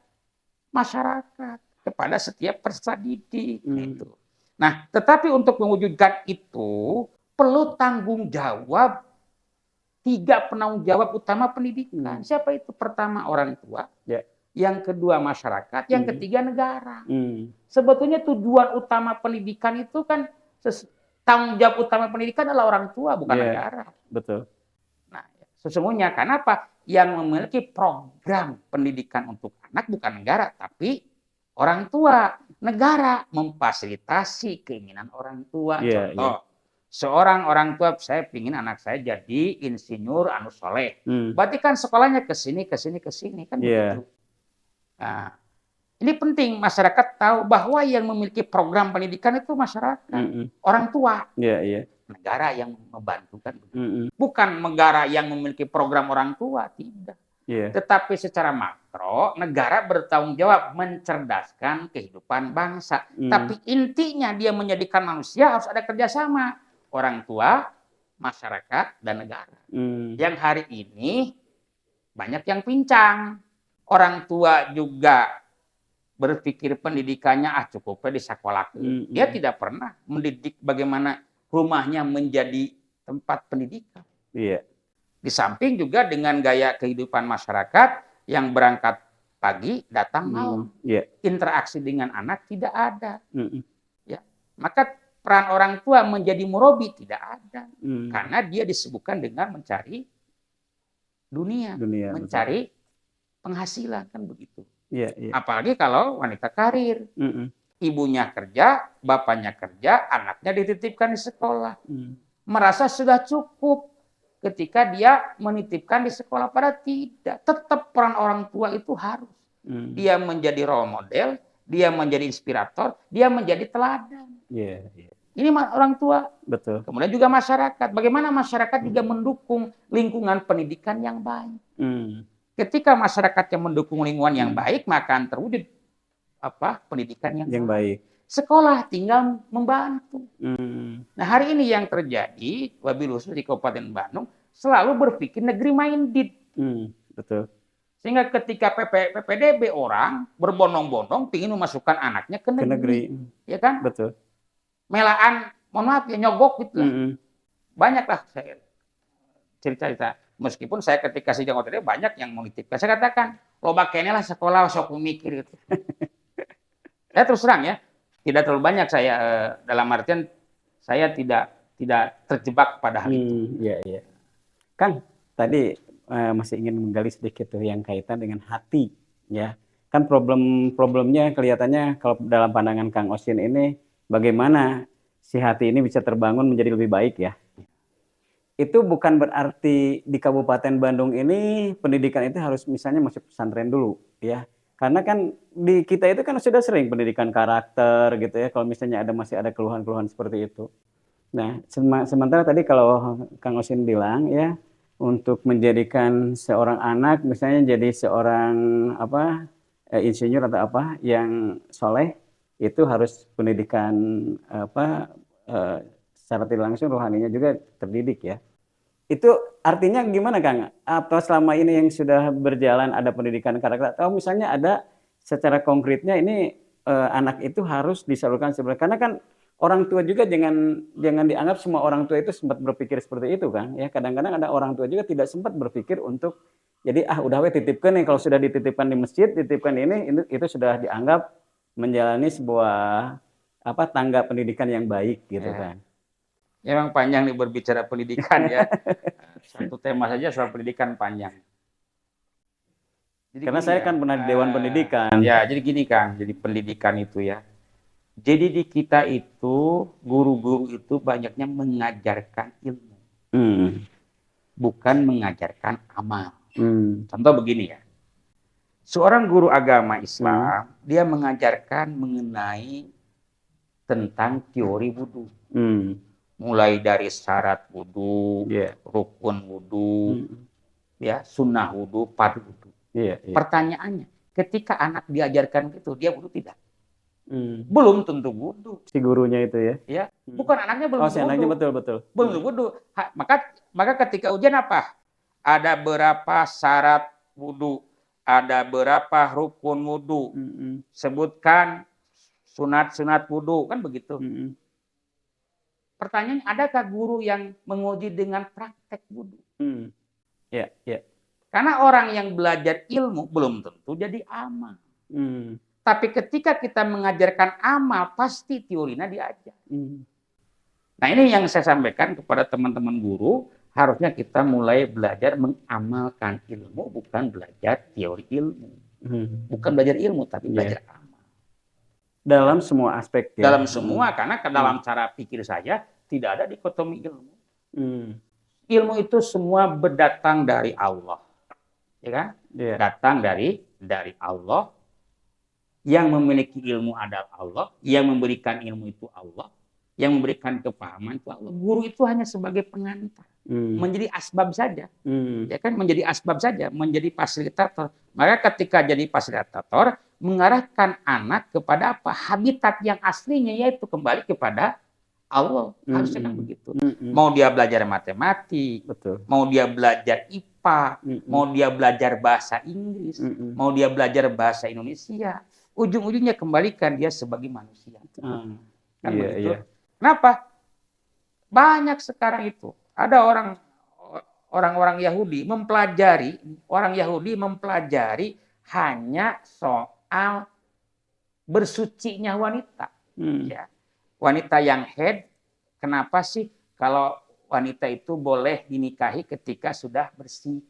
masyarakat, kepada setiap peserta didik. Itu. Nah, tetapi untuk mewujudkan itu perlu tanggung jawab 3 penanggung jawab utama pendidikan. Siapa itu? Pertama orang tua, yang kedua masyarakat, yang ketiga negara. Sebetulnya tujuan utama pendidikan itu kan tanggung jawab utama pendidikan adalah orang tua, bukan negara. Betul. Nah, sesungguhnya kenapa yang memiliki program pendidikan untuk anak bukan negara, tapi orang tua. Negara memfasilitasi keinginan orang tua. Contoh, seorang orang tua, saya ingin anak saya jadi insinyur anu soleh. Berarti kan sekolahnya ke sini kan begitu. Nah, ini penting masyarakat tahu bahwa yang memiliki program pendidikan itu masyarakat, orang tua. Negara yang membantu kan. Bukan negara yang memiliki program orang tua, tidak. Tetapi secara makro, negara bertanggung jawab mencerdaskan kehidupan bangsa. Tapi intinya dia menjadikan manusia harus ada kerjasama. Orang tua, masyarakat, dan negara. Yang hari ini banyak yang pincang. Orang tua juga berpikir pendidikannya cukupnya di sekolah. Dia tidak pernah mendidik bagaimana rumahnya menjadi tempat pendidikan. Di samping juga dengan gaya kehidupan masyarakat yang berangkat pagi, datang malam. Interaksi dengan anak tidak ada. Ya. Maka peran orang tua menjadi murabi tidak ada. Karena dia disibukkan dengan mencari dunia mencari penghasilan, kan begitu. Apalagi kalau wanita karir. Ibunya kerja, bapaknya kerja, anaknya dititipkan di sekolah. Merasa sudah cukup. Ketika dia menitipkan di sekolah, pada tidak. Tetap peran orang tua itu harus. Dia menjadi role model, dia menjadi inspirator, dia menjadi teladan. Ini orang tua. Betul. Kemudian juga masyarakat. Bagaimana masyarakat juga mendukung lingkungan pendidikan yang baik. Ketika masyarakat yang mendukung lingkungan yang baik, maka akan terwujud pendidikan yang baik. Sekolah tinggal membantu. Nah, hari ini yang terjadi, wabil khusus di Kabupaten Bandung, selalu berpikir negeri minded. Betul. Sehingga ketika PPDB orang berbondong-bondong ingin memasukkan anaknya ke negeri. Ya kan? Betul. Melaan, mohon maaf ya, nyogok gitu lah. Banyaklah saya cerita-cerita. Meskipun saya ketika sidang OTD banyak yang menitipkan. Saya katakan, loba kene lah sekolah sok mikir gitu. Saya terus terang ya, tidak terlalu banyak saya dalam artian saya tidak terjebak pada hal itu. Iya. Kang, tadi masih ingin menggali sedikit tuh yang kaitan dengan hati, ya. Kan problemnya kelihatannya kalau dalam pandangan Kang Osin ini bagaimana si hati ini bisa terbangun menjadi lebih baik ya. Itu bukan berarti di Kabupaten Bandung ini pendidikan itu harus misalnya masuk pesantren dulu ya. Karena kan di kita itu kan sudah sering pendidikan karakter gitu ya, kalau misalnya masih ada keluhan-keluhan seperti itu. Nah, sementara tadi kalau Kang Osin bilang ya, untuk menjadikan seorang anak misalnya jadi seorang insinyur atau apa yang soleh, itu harus pendidikan secara tidak langsung rohaninya juga terdidik ya. Itu artinya gimana Kang? Apa selama ini yang sudah berjalan ada pendidikan karakter atau misalnya ada secara konkretnya ini anak itu harus disalurkan sebenarnya, karena kan orang tua juga jangan dianggap semua orang tua itu sempat berpikir seperti itu kan ya. Kadang-kadang ada orang tua juga tidak sempat berpikir untuk jadi udah we titipkan nih, kalau sudah dititipkan di masjid, titipkan ini itu sudah dianggap menjalani sebuah tangga pendidikan yang baik gitu kan. Ya, memang panjang nih berbicara pendidikan ya. Satu tema saja soal pendidikan panjang. Jadi karena saya kan pernah di Dewan Pendidikan. Ya, jadi gini Kang, jadi pendidikan itu ya. Jadi di kita itu guru-guru itu banyaknya mengajarkan ilmu, bukan mengajarkan amal. Contoh begini ya, seorang guru agama Islam dia mengajarkan mengenai tentang teori wudhu, mulai dari syarat wudhu, rukun wudhu, ya sunnah wudhu, fardu wudhu. Pertanyaannya, ketika anak diajarkan gitu, dia wudhu tidak? Belum tentu wudhu. Si gurunya itu ya? Ya, bukan anaknya belum si anaknya betul. Belum wudhu. Maka ketika ujian apa? Ada berapa syarat wudhu? Ada berapa rukun wudhu? Sebutkan sunat-sunat wudhu, kan begitu. Pertanyaannya, adakah guru yang menguji dengan praktek wudhu? Ya. Karena orang yang belajar ilmu belum tentu jadi amal. Tapi ketika kita mengajarkan amal, pasti teorinya diajar. Nah, ini yang saya sampaikan kepada teman-teman guru, harusnya kita mulai belajar mengamalkan ilmu, bukan belajar teori ilmu. Bukan belajar ilmu, tapi belajar amal. Dalam semua aspek ya? Dalam semua, karena ke dalam cara pikir saya, tidak ada dikotomi ilmu. Ilmu itu semua berdatang dari Allah. Ya kan? Datang dari Allah. Yang memiliki ilmu adalah Allah, yang memberikan ilmu itu Allah, yang memberikan kepahaman itu Allah. Guru itu hanya sebagai pengantar, menjadi asbab saja, ya kan, menjadi asbab saja, menjadi fasilitator. Maka ketika jadi fasilitator, mengarahkan anak kepada apa? Habitat yang aslinya, yaitu kembali kepada Allah. Harusnya kan begitu. Mau dia belajar matematik, mau dia belajar IPA, mau dia belajar bahasa Inggris, mau dia belajar bahasa Indonesia, ujung-ujungnya kembalikan dia sebagai manusia. Kan begitu. Kenapa? Banyak sekarang itu ada orang-orang Yahudi mempelajari hanya soal bersucinya wanita. Ya. Wanita yang haid, kenapa sih kalau wanita itu boleh dinikahi ketika sudah bersih?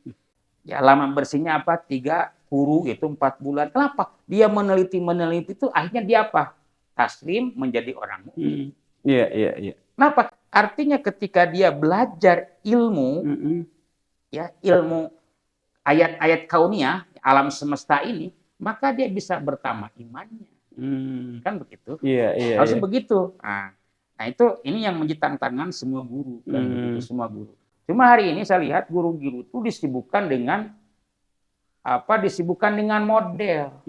Ya, lama bersihnya apa? 3 kuru, itu 4 bulan. Kenapa? Dia meneliti itu, akhirnya dia apa? Taslim, menjadi orang mukmin. Iya. Kenapa? Artinya ketika dia belajar ilmu, ya, ilmu ayat-ayat kauniyah, alam semesta ini, maka dia bisa bertambah imannya. Kan begitu? Iya. Harusnya begitu. Nah, ini yang menjadi tantangan semua guru, kan begitu, semua guru. Cuma hari ini saya lihat guru-guru itu disibukkan dengan model.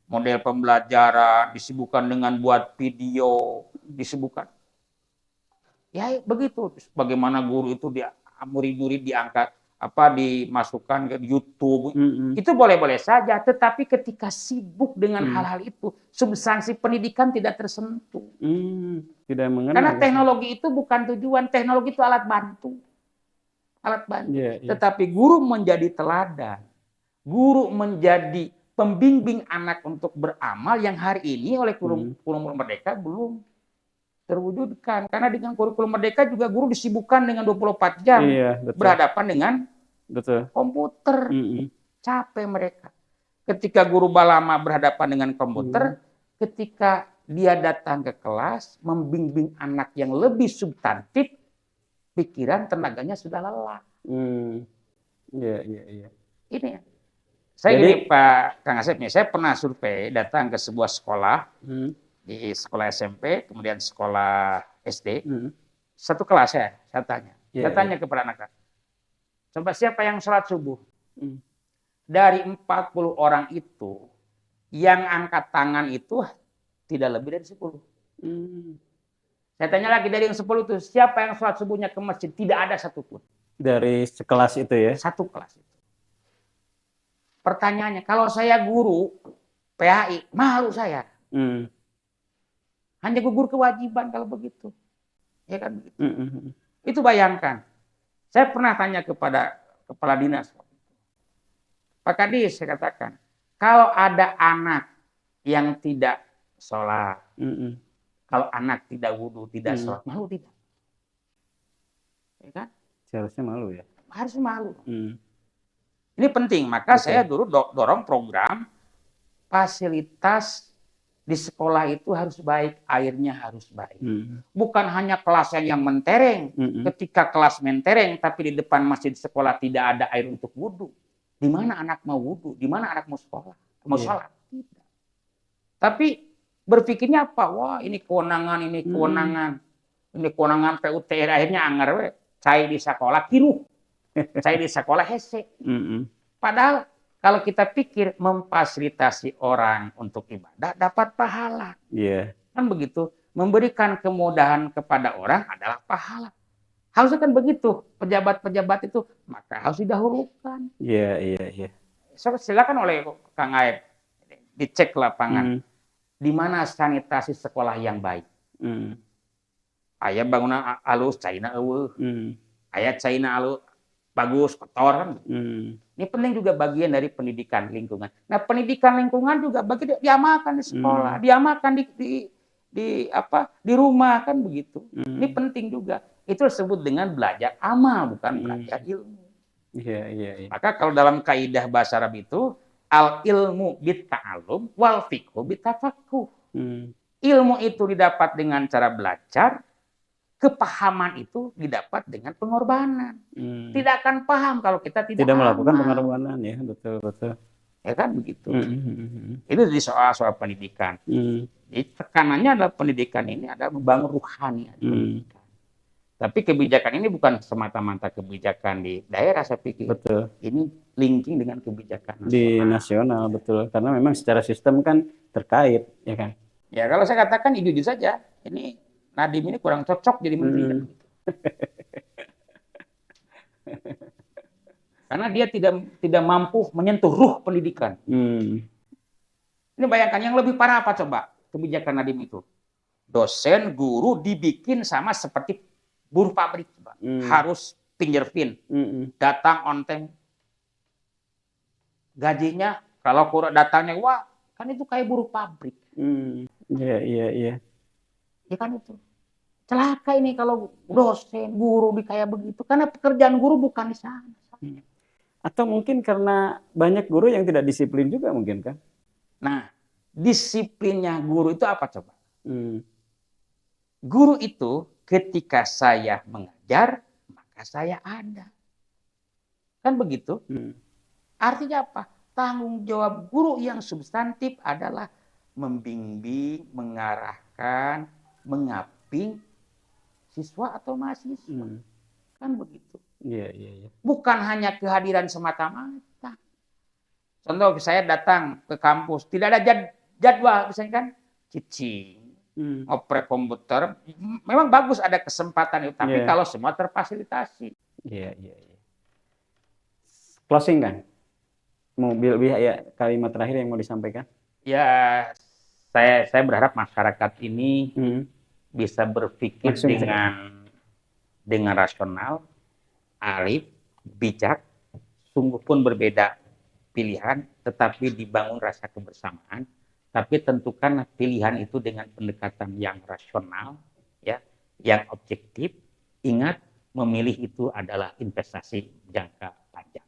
Model pembelajaran, disibukkan dengan buat video, disibukkan. Ya begitu. Bagaimana guru itu murid-murid diangkat, dimasukkan ke YouTube. Itu boleh-boleh saja, tetapi ketika sibuk dengan hal-hal itu, substansi pendidikan tidak tersentuh. Tidak mengenal. Karena teknologi itu bukan tujuan, teknologi itu alat bantu. Tetapi guru menjadi teladan. Guru menjadi pembimbing anak untuk beramal yang hari ini oleh kurikulum Merdeka belum terwujudkan. Karena dengan kurikulum Merdeka juga guru disibukkan dengan 24 jam berhadapan dengan komputer. Capek mereka. Ketika guru lama berhadapan dengan komputer, ketika dia datang ke kelas, membimbing anak yang lebih substantif, pikiran, tenaganya sudah lelah. Iya, iya, iya. Ini saya Jadi- gini Pak Kang Asep nih, saya pernah survei datang ke sebuah sekolah, di sekolah SMP, kemudian sekolah SD, satu kelas saya tanya. Iya, Saya tanya kepada anak-anak, coba siapa yang sholat subuh? Hmm. Dari 40 orang itu, yang angkat tangan itu tidak lebih dari 10. Saya tanya lagi dari yang 10 itu, siapa yang sholat subuhnya ke masjid? Tidak ada satupun. Dari sekelas itu ya. Satu kelas itu. Pertanyaannya, kalau saya guru PHI, malu saya. Hanya gugur kewajiban kalau begitu. Ya kan begitu. Itu bayangkan. Saya pernah tanya kepada kepala dinas. Pak Kadis, saya katakan, kalau ada anak yang tidak sholat, kalau anak tidak wudhu, tidak sholat, malu tidak? Ya kan? Seharusnya malu ya. Harus malu. Ini penting, maka saya dulu dorong program fasilitas di sekolah itu harus baik, airnya harus baik. Bukan hanya kelasnya yang mentereng, ketika kelas mentereng, tapi di depan masjid sekolah tidak ada air untuk wudhu. Di mana anak mau wudhu? Di mana anak mau sekolah? Mau sholat? Tidak. Tapi berpikirnya apa? Wah, ini kewenangan, ini kewenangan. Ini kewenangan PUTR, akhirnya anggar we. Cai di sekolah kiruh. Cai di sekolah hese. Padahal kalau kita pikir memfasilitasi orang untuk ibadah dapat pahala. Kan begitu. Memberikan kemudahan kepada orang adalah pahala. Harusnya kan begitu. Pejabat-pejabat itu maka harus didahulukan. Iya. So, silakan oleh Kang Aep dicek lapangan. Di mana sanitasi sekolah yang baik. Aya bangunan alus China eueuh. Aya China alus bagus kotor kan. Ini penting juga bagian dari pendidikan lingkungan. Nah, pendidikan lingkungan juga diamalkan di sekolah, diamalkan di rumah kan begitu. Ini penting juga. Itu disebut dengan belajar amal, bukan belajar ilmu. Iya. Maka kalau dalam kaidah bahasa Arab itu al ilmu bitta'allum wal fiqhu bitafaqquh. Ilmu itu didapat dengan cara belajar, kepahaman itu didapat dengan pengorbanan. Tidak akan paham kalau kita tidak melakukan amal. pengorbanan ya, betul. Ya kan begitu. Itu di soal pendidikan. Jadi tekanannya adalah pendidikan ini adalah membangun ruhani. Tapi kebijakan ini bukan semata-mata kebijakan di daerah, saya pikir. Betul. Ini linking dengan kebijakan Di nasional, betul. Karena memang secara sistem kan terkait, ya kan? Ya kalau saya katakan jujur saja, ini Nadiem ini kurang cocok jadi menteri. Kan? Karena dia tidak mampu menyentuh ruh pendidikan. Ini bayangkan yang lebih parah apa coba kebijakan Nadiem itu? Dosen, guru dibikin sama seperti buruh pabrik, coba. Harus fingerprint, datang on time. Gajinya kalau kurang datangnya, wah kan itu kayak buruh pabrik. Iya. Ya kan itu. Celaka ini kalau dosen, guru kayak begitu. Karena pekerjaan guru bukan di sana. Atau mungkin karena banyak guru yang tidak disiplin juga mungkin kan? Nah, disiplinnya guru itu apa coba? Guru itu ketika saya mengajar, maka saya ada. Kan begitu? Artinya apa? Tanggung jawab guru yang substantif adalah membimbing, mengarahkan, mengaping siswa atau mahasiswa. Kan begitu. Iya. Bukan hanya kehadiran semata-mata. Contoh saya datang ke kampus, tidak ada jadwal, misalnya kan, cicing, oprek komputer, memang bagus ada kesempatan itu, tapi kalau semua terfasilitasi. Iya. Closing kan? Mobil ya kalimat terakhir yang mau disampaikan? Ya, saya berharap masyarakat ini bisa berpikir dengan rasional, arif, bijak, sungguh pun berbeda pilihan, tetapi dibangun rasa kebersamaan. Tapi tentukan pilihan itu dengan pendekatan yang rasional, ya, yang objektif. Ingat, memilih itu adalah investasi jangka panjang.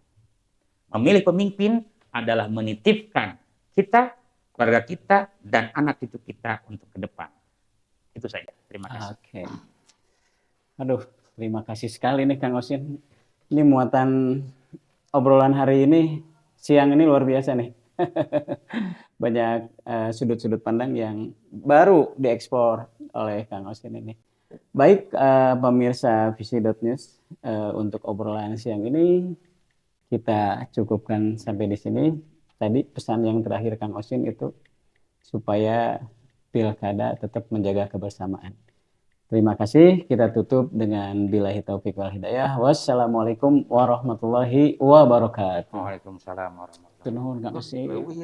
Memilih pemimpin adalah menitipkan kita keluarga kita, dan anak cucu kita untuk ke depan. Itu saja. Terima kasih. Oke. Aduh, terima kasih sekali nih Kang Osin. Ini muatan obrolan hari ini, siang ini luar biasa nih. Banyak sudut-sudut pandang yang baru diekspor oleh Kang Osin ini. Baik, pemirsa Visi.News, untuk obrolan siang ini kita cukupkan sampai di sini. Tadi pesan yang terakhir Kang Osin itu supaya pilkada tetap menjaga kebersamaan. Terima kasih. Kita tutup dengan billahi taufik wal hidayah. Wassalamualaikum warahmatullahi wabarakatuh. Waalaikumsalam warahmatullahi Nuhun Kang Osin. wabarakatuh.